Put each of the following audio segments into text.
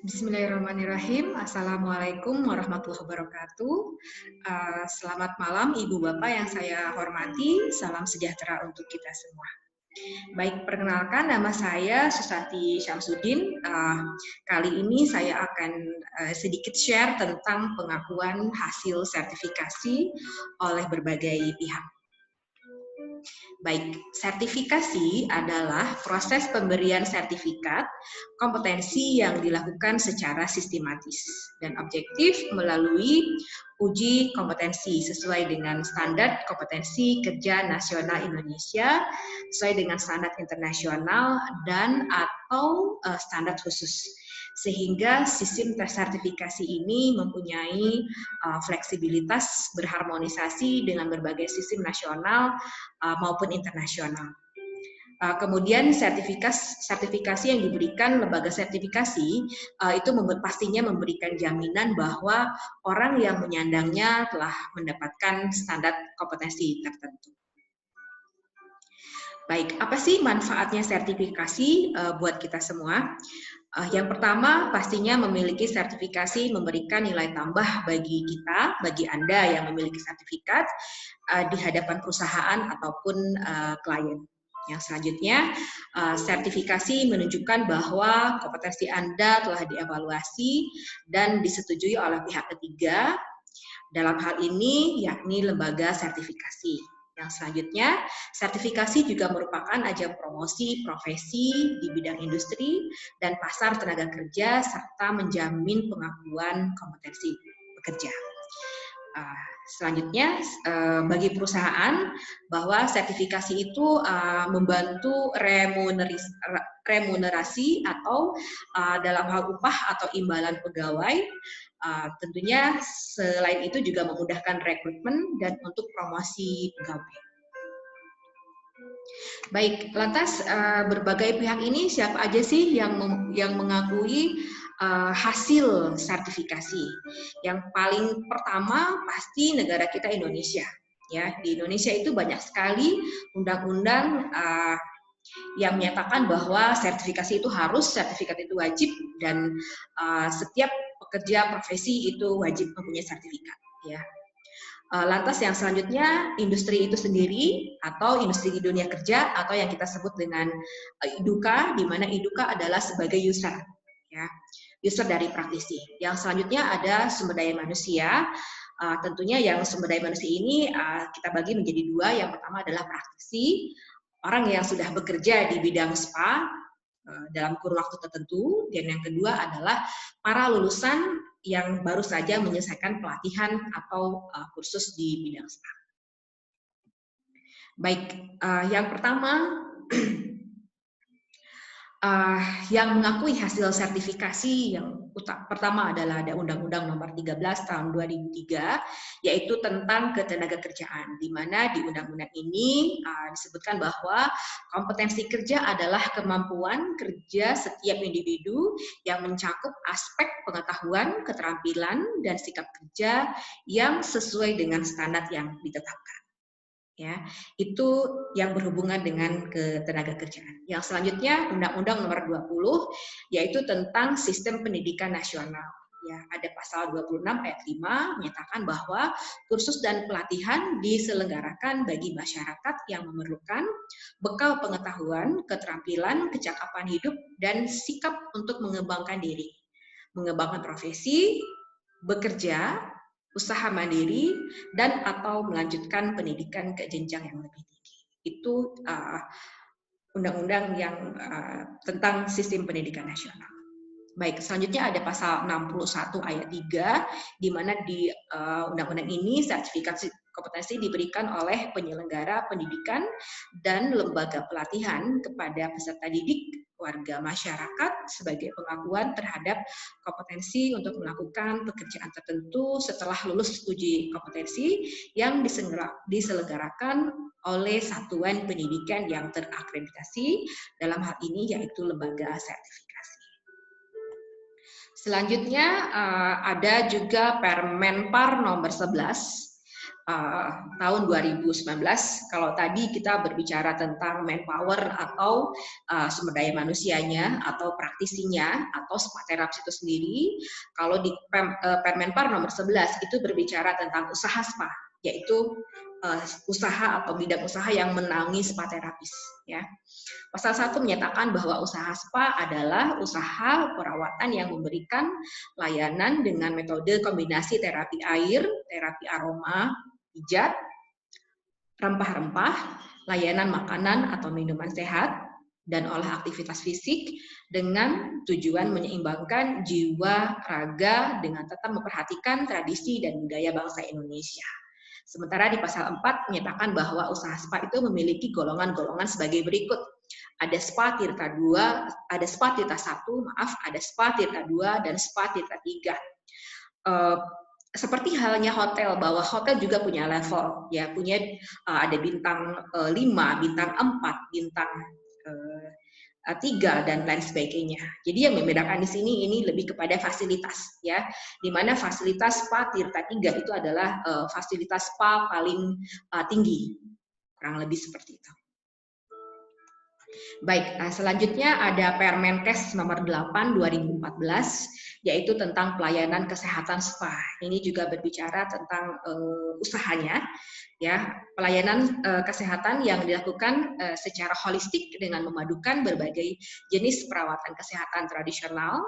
Bismillahirrahmanirrahim. Assalamualaikum warahmatullahi wabarakatuh. Selamat malam Ibu Bapak yang saya hormati. Salam sejahtera untuk kita semua. Baik, perkenalkan nama saya Susati Syamsuddin. Kali ini saya akan sedikit share tentang pengakuan hasil sertifikasi oleh berbagai pihak. Baik, sertifikasi adalah proses pemberian sertifikat kompetensi yang dilakukan secara sistematis dan objektif melalui uji kompetensi sesuai dengan standar kompetensi kerja nasional Indonesia, sesuai dengan standar internasional dan atau standar khusus. Sehingga sistem tersertifikasi ini mempunyai fleksibilitas berharmonisasi dengan berbagai sistem nasional maupun internasional. Kemudian sertifikasi yang diberikan lembaga sertifikasi itu pastinya memberikan jaminan bahwa orang yang menyandangnya telah mendapatkan standar kompetensi tertentu. Baik, apa sih manfaatnya sertifikasi buat kita semua? Yang pertama, pastinya memiliki sertifikasi memberikan nilai tambah bagi kita, bagi Anda yang memiliki sertifikat di hadapan perusahaan ataupun klien. Yang selanjutnya, sertifikasi menunjukkan bahwa kompetensi Anda telah dievaluasi dan disetujui oleh pihak ketiga, dalam hal ini yakni lembaga sertifikasi. Yang selanjutnya, sertifikasi juga merupakan ajang promosi profesi di bidang industri dan pasar tenaga kerja serta menjamin pengakuan kompetensi pekerja. Selanjutnya, bagi perusahaan bahwa sertifikasi itu membantu remunerasi atau dalam hal upah atau imbalan pegawai. Tentunya selain itu juga memudahkan rekrutmen dan untuk promosi pegawai. Baik, lantas berbagai pihak ini siapa aja sih yang mengakui hasil sertifikasi? Yang paling pertama pasti negara kita Indonesia. Ya, di Indonesia itu banyak sekali undang-undang yang menyatakan bahwa sertifikasi itu harus, sertifikat itu wajib, dan setiap pekerja profesi itu wajib mempunyai sertifikat. Ya. Lantas yang selanjutnya industri itu sendiri atau industri di dunia kerja atau yang kita sebut dengan IDUKA, di mana IDUKA adalah sebagai user, ya, user dari praktisi. Yang selanjutnya ada sumber daya manusia. Tentunya yang sumber daya manusia ini kita bagi menjadi dua. Yang pertama adalah praktisi, orang yang sudah bekerja di bidang spa dalam kurun waktu tertentu, dan yang kedua adalah para lulusan yang baru saja menyelesaikan pelatihan atau kursus di bidang spa. Baik, yang pertama yang mengakui hasil sertifikasi yang pertama adalah ada Undang-Undang Nomor 13 Tahun 2003, yaitu tentang ketenagakerjaan, di mana di undang-undang ini disebutkan bahwa kompetensi kerja adalah kemampuan kerja setiap individu yang mencakup aspek pengetahuan, keterampilan, dan sikap kerja yang sesuai dengan standar yang ditetapkan. Ya, itu yang berhubungan dengan ketenagakerjaan. Yang selanjutnya Undang-Undang Nomor 20 yaitu tentang Sistem Pendidikan Nasional. Ya, ada pasal 26 ayat 5 menyatakan bahwa kursus dan pelatihan diselenggarakan bagi masyarakat yang memerlukan bekal pengetahuan, keterampilan, kecakapan hidup, dan sikap untuk mengembangkan diri, mengembangkan profesi, bekerja, usaha mandiri, dan atau melanjutkan pendidikan ke jenjang yang lebih tinggi. Itu undang-undang yang tentang sistem pendidikan nasional. Baik, selanjutnya ada pasal 61 ayat 3, di mana di undang-undang ini sertifikasi kompetensi diberikan oleh penyelenggara pendidikan dan lembaga pelatihan kepada peserta didik, warga masyarakat sebagai pengakuan terhadap kompetensi untuk melakukan pekerjaan tertentu setelah lulus uji kompetensi yang diselenggarakan oleh satuan pendidikan yang terakreditasi, dalam hal ini yaitu lembaga sertifikasi. Selanjutnya ada juga Permenpar nomor 11 tahun 2019. Kalau tadi kita berbicara tentang manpower atau sumber daya manusianya atau praktisinya atau spa terapi itu sendiri, kalau di Permenpar nomor 11 itu berbicara tentang usaha spa, yaitu usaha atau bidang usaha yang menaungi spa terapis, ya. Pasal 1 menyatakan bahwa usaha spa adalah usaha perawatan yang memberikan layanan dengan metode kombinasi terapi air, terapi aroma, pijat, rempah-rempah, layanan makanan atau minuman sehat, dan olah aktivitas fisik dengan tujuan menyeimbangkan jiwa, raga dengan tetap memperhatikan tradisi dan budaya bangsa Indonesia. Sementara di pasal 4 menyatakan bahwa usaha spa itu memiliki golongan-golongan sebagai berikut. Ada spa tirta 2, ada spa tirta 1, ada spa tirta 2 dan spa tirta 3. Seperti halnya hotel, bahwa hotel juga punya level, ya, punya ada bintang 5, bintang 4, bintang 3 dan lain sebagainya. Jadi yang membedakan di sini ini lebih kepada fasilitas, ya, di mana fasilitas spa tirta 3 itu adalah fasilitas spa paling tinggi, kurang lebih seperti itu. Baik, selanjutnya ada Permenkes nomor 8 2014, yaitu tentang pelayanan kesehatan spa. Ini juga berbicara tentang usahanya, ya, pelayanan kesehatan yang dilakukan secara holistik dengan memadukan berbagai jenis perawatan kesehatan tradisional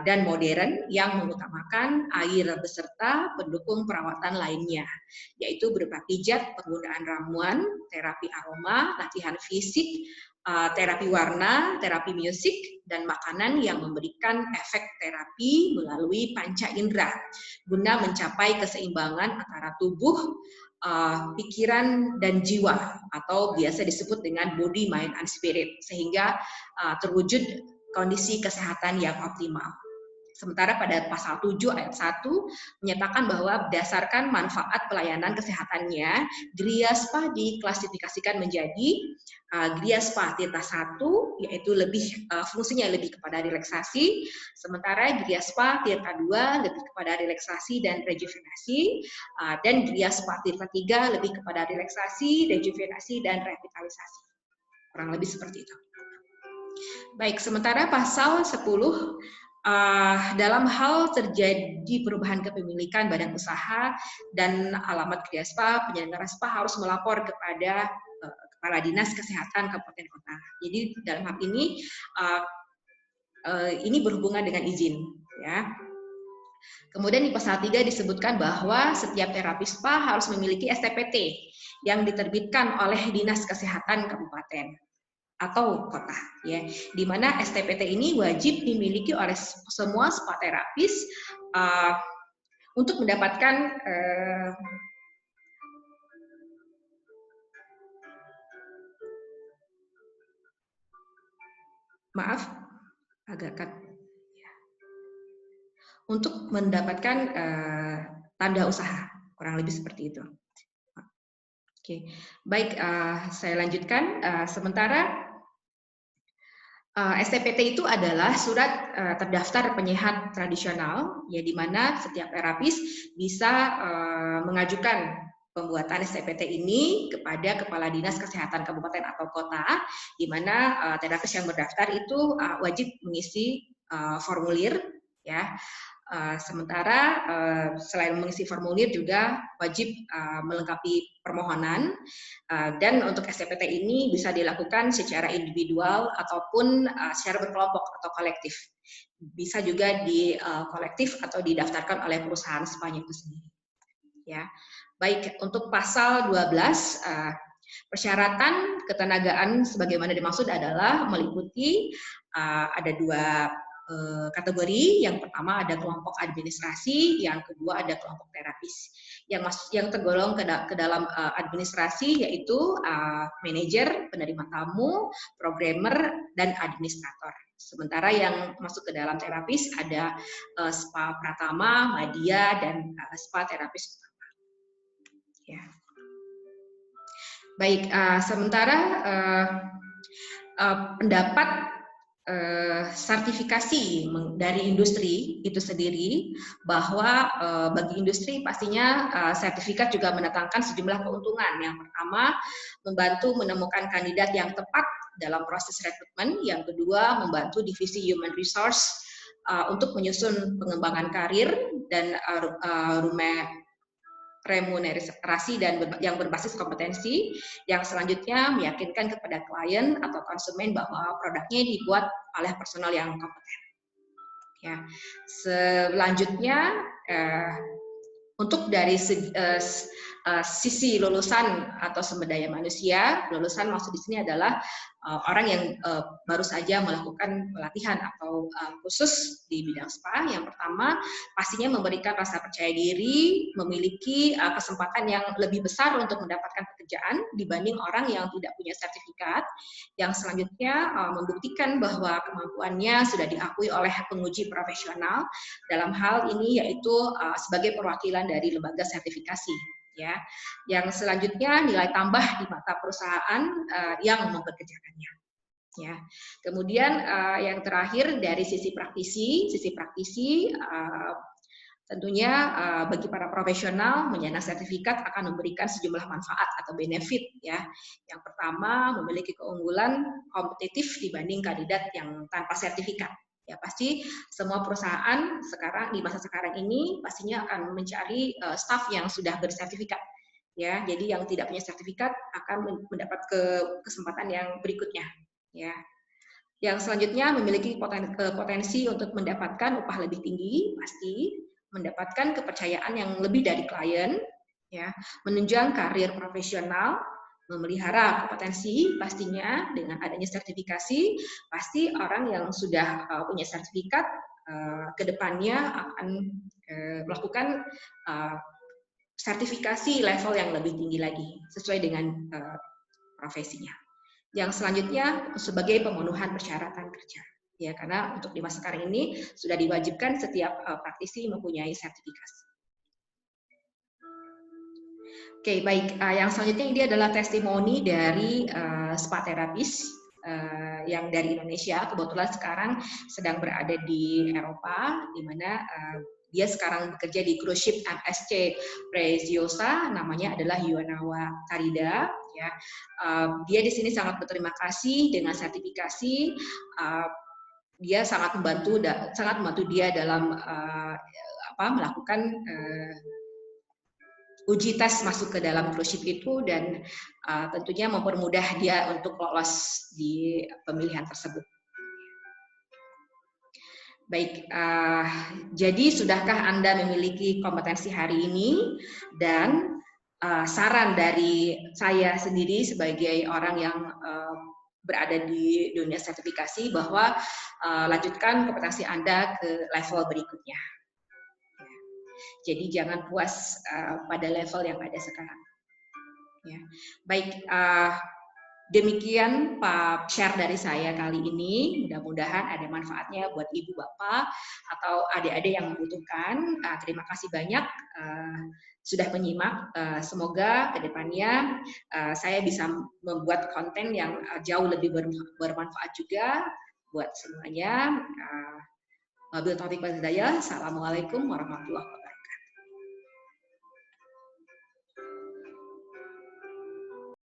dan modern yang mengutamakan air beserta pendukung perawatan lainnya, yaitu berupa pijat, penggunaan ramuan, terapi aroma, latihan fisik, terapi warna, terapi musik, dan makanan yang memberikan efek terapi melalui panca indera guna mencapai keseimbangan antara tubuh, pikiran, dan jiwa, atau biasa disebut dengan body, mind, and spirit, sehingga terwujud kondisi kesehatan yang optimal. Sementara pada pasal 7 ayat 1 menyatakan bahwa berdasarkan manfaat pelayanan kesehatannya, Gria Spa diklasifikasikan menjadi Gria Spa tirta 1, yaitu fungsinya lebih kepada relaksasi, sementara Gria Spa tirta 2 lebih kepada relaksasi dan rejuvenasi, dan Gria Spa tirta 3 lebih kepada relaksasi, rejuvenasi, dan revitalisasi. Kurang lebih seperti itu. Baik, sementara pasal 10 dalam hal terjadi perubahan kepemilikan badan usaha dan alamat Gria Spa, penyelenggara spa harus melapor kepada Kepala Dinas Kesehatan Kabupaten Kota. Jadi dalam hal ini berhubungan dengan izin, ya. Kemudian di pasal 3 disebutkan bahwa setiap terapis spa harus memiliki STPT yang diterbitkan oleh Dinas Kesehatan Kabupaten atau kota, ya, di mana STPT ini wajib dimiliki oleh semua spa terapis untuk mendapatkan untuk mendapatkan tanda usaha, kurang lebih seperti itu. Oke, baik, saya lanjutkan. Sementara STPT itu adalah surat terdaftar penyehat tradisional, ya, di mana setiap terapis bisa mengajukan pembuatan STPT ini kepada Kepala Dinas Kesehatan Kabupaten atau Kota, di mana terapis yang berdaftar itu wajib mengisi formulir, ya. Sementara selain mengisi formulir juga wajib melengkapi permohonan, dan untuk STPT ini bisa dilakukan secara individual ataupun secara berkelompok atau kolektif. Bisa juga di kolektif atau didaftarkan oleh perusahaan spa-nya itu sendiri. Ya. Baik, untuk pasal 12 persyaratan ketenagaan sebagaimana dimaksud adalah meliputi ada 2 kategori. Yang pertama ada kelompok administrasi, yang kedua ada kelompok terapis. Yang tergolong ke dalam administrasi yaitu manajer, penerima tamu, programmer, dan administrator. Sementara yang masuk ke dalam terapis ada spa pratama, madya, dan spa terapis utama. Ya. Baik, sementara pendapat sertifikasi dari industri itu sendiri, bahwa bagi industri pastinya sertifikat juga mendatangkan sejumlah keuntungan. Yang pertama, membantu menemukan kandidat yang tepat dalam proses rekrutmen. Yang kedua, membantu divisi human resource untuk menyusun pengembangan karir dan remunerasi dan yang berbasis kompetensi. Yang selanjutnya, meyakinkan kepada klien atau konsumen bahwa produknya dibuat oleh personal yang kompeten. Ya, selanjutnya untuk dari sisi lulusan atau sumber daya manusia, lulusan maksud di sini adalah orang yang baru saja melakukan pelatihan atau khusus di bidang spa. Yang pertama, pastinya memberikan rasa percaya diri, memiliki kesempatan yang lebih besar untuk mendapatkan pekerjaan dibanding orang yang tidak punya sertifikat. Yang selanjutnya, membuktikan bahwa kemampuannya sudah diakui oleh penguji profesional dalam hal ini, yaitu sebagai perwakilan dari lembaga sertifikasi. Ya, yang selanjutnya nilai tambah di mata perusahaan yang mempekerjakannya. Ya, kemudian yang terakhir dari sisi praktisi tentunya bagi para profesional menyandang sertifikat akan memberikan sejumlah manfaat atau benefit. Ya, yang pertama, memiliki keunggulan kompetitif dibanding kandidat yang tanpa sertifikat. Ya, pasti semua perusahaan sekarang di masa sekarang ini pastinya akan mencari staf yang sudah bersertifikat. Ya, jadi yang tidak punya sertifikat akan mendapat kesempatan yang berikutnya. Ya, yang selanjutnya memiliki potensi untuk mendapatkan upah lebih tinggi, pasti mendapatkan kepercayaan yang lebih dari klien, ya, menunjang karir profesional, memelihara kompetensi. Pastinya dengan adanya sertifikasi, pasti orang yang sudah punya sertifikat ke depannya akan melakukan sertifikasi level yang lebih tinggi lagi sesuai dengan profesinya. Yang selanjutnya sebagai pemenuhan persyaratan kerja. Ya, karena untuk di masa sekarang ini sudah diwajibkan setiap praktisi mempunyai sertifikasi. Oke, baik. Yang selanjutnya ini adalah testimoni dari spa terapis yang dari Indonesia. Kebetulan sekarang sedang berada di Eropa, di mana dia sekarang bekerja di cruise ship MSC Preziosa, namanya adalah Yuanawa Karida. Ya, dia di sini sangat berterima kasih dengan sertifikasi. Dia sangat membantu dia dalam melakukan uji tes masuk ke dalam cruise ship itu, dan tentunya mempermudah dia untuk lolos di pemilihan tersebut. Baik, jadi sudahkah Anda memiliki kompetensi hari ini? Dan saran dari saya sendiri sebagai orang yang berada di dunia sertifikasi bahwa lanjutkan kompetensi Anda ke level berikutnya. Jadi jangan puas pada level yang ada sekarang. Ya. Baik, demikian Pak share dari saya kali ini. Mudah-mudahan ada manfaatnya buat ibu bapak atau adik-adik yang membutuhkan. Terima kasih banyak sudah menyimak. Semoga kedepannya saya bisa membuat konten yang jauh lebih bermanfaat juga buat semuanya. Wabillahi taufiq wal hidayah. Assalamualaikum warahmatullahi wabarakatuh.